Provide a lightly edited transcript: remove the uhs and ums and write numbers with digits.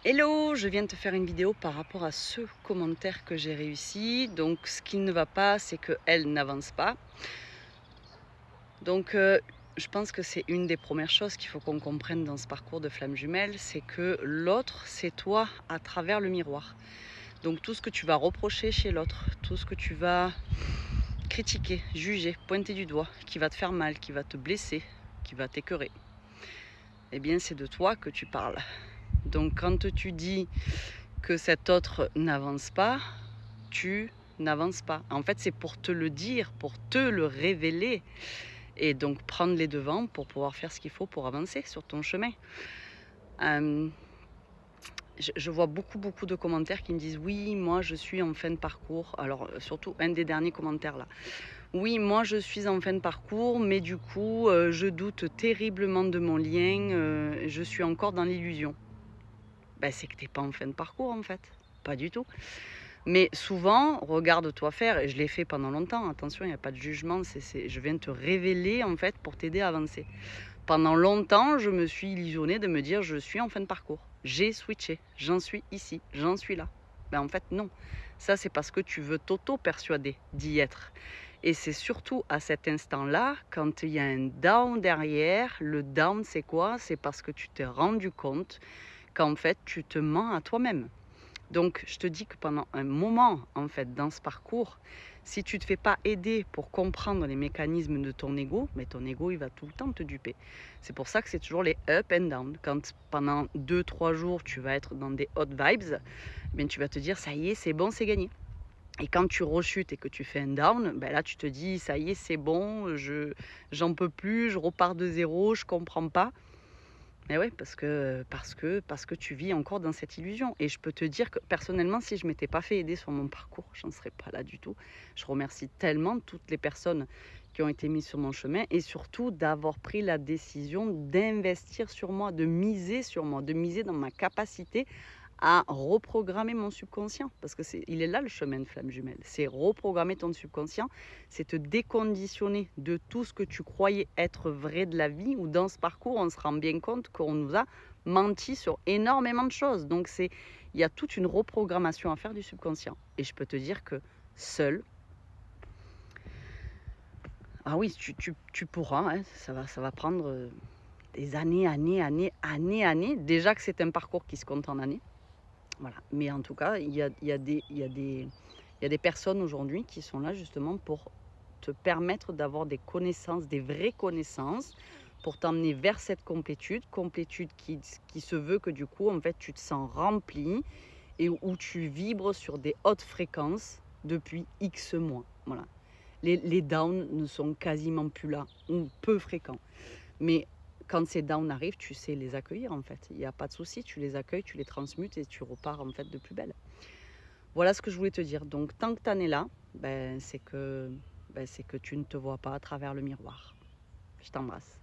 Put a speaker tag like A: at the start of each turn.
A: Hello, je viens de te faire une vidéo par rapport à ce commentaire que j'ai réussi. Donc ce qui ne va pas, c'est qu'elle n'avance pas. Donc je pense que c'est une des premières choses qu'il faut qu'on comprenne dans ce parcours de flamme jumelle, c'est que l'autre, c'est toi à travers le miroir. Donc tout ce que tu vas reprocher chez l'autre, tout ce que tu vas critiquer, juger, pointer du doigt, qui va te faire mal, qui va te blesser, qui va t'écœurer, eh bien c'est de toi que tu parles. Donc quand tu dis que cet autre n'avance pas, tu n'avances pas. En fait, c'est pour te le dire, pour te le révéler et donc prendre les devants pour pouvoir faire ce qu'il faut pour avancer sur ton chemin. Je vois beaucoup de commentaires qui me disent oui, moi je suis en fin de parcours. Alors surtout un des derniers commentaires là. Oui, moi je suis en fin de parcours, mais du coup je doute terriblement de mon lien, je suis encore dans l'illusion. Ben, c'est que t'es pas en fin de parcours en fait, pas du tout. Mais souvent, regarde-toi faire, et je l'ai fait pendant longtemps, attention, il n'y a pas de jugement, je viens te révéler en fait pour t'aider à avancer. Pendant longtemps, je me suis illusionnée de me dire je suis en fin de parcours. J'ai switché, j'en suis ici, j'en suis là. Ben en fait non, ça c'est parce que tu veux t'auto-persuader d'y être. Et c'est surtout à cet instant-là, quand il y a un down derrière, le down c'est quoi? C'est parce que tu t'es rendu compte qu'en fait tu te mens à toi-même. Donc, je te dis que pendant un moment, en fait, dans ce parcours, si tu ne te fais pas aider pour comprendre les mécanismes de ton ego, mais ton ego, il va tout le temps te duper. C'est pour ça que c'est toujours les up and down. Quand pendant 2-3 jours, tu vas être dans des hot vibes, eh bien, tu vas te dire, ça y est, c'est bon, c'est gagné. Et quand tu rechutes et que tu fais un down, ben là, tu te dis, ça y est, c'est bon, j'en peux plus, je repars de zéro, je comprends pas. Mais oui, parce que tu vis encore dans cette illusion. Et je peux te dire que personnellement, si je ne m'étais pas fait aider sur mon parcours, j'en serais pas là du tout. Je remercie tellement toutes les personnes qui ont été mises sur mon chemin et surtout d'avoir pris la décision d'investir sur moi, de miser sur moi, de miser dans ma capacité à reprogrammer mon subconscient. Parce que il est là le chemin de flamme jumelle. C'est reprogrammer ton subconscient, c'est te déconditionner de tout ce que tu croyais être vrai de la vie, où dans ce parcours, on se rend bien compte qu'on nous a menti sur énormément de choses. Donc il y a toute une reprogrammation à faire du subconscient. Et je peux te dire que seul, ah oui, tu pourras, hein, ça va prendre des années. Déjà que c'est un parcours qui se compte en années. Voilà. Mais en tout cas, il y a des personnes aujourd'hui qui sont là justement pour te permettre d'avoir des connaissances, des vraies connaissances, pour t'emmener vers cette complétude qui se veut que du coup, en fait, tu te sens rempli et où tu vibres sur des hautes fréquences depuis X mois. Voilà. Les downs ne sont quasiment plus là, ou peu fréquents. Mais quand ces downs arrivent, tu sais les accueillir en fait. Il n'y a pas de souci, tu les accueilles, tu les transmutes et tu repars en fait de plus belle. Voilà ce que je voulais te dire. Donc tant que tu en es là, c'est que tu ne te vois pas à travers le miroir. Je t'embrasse.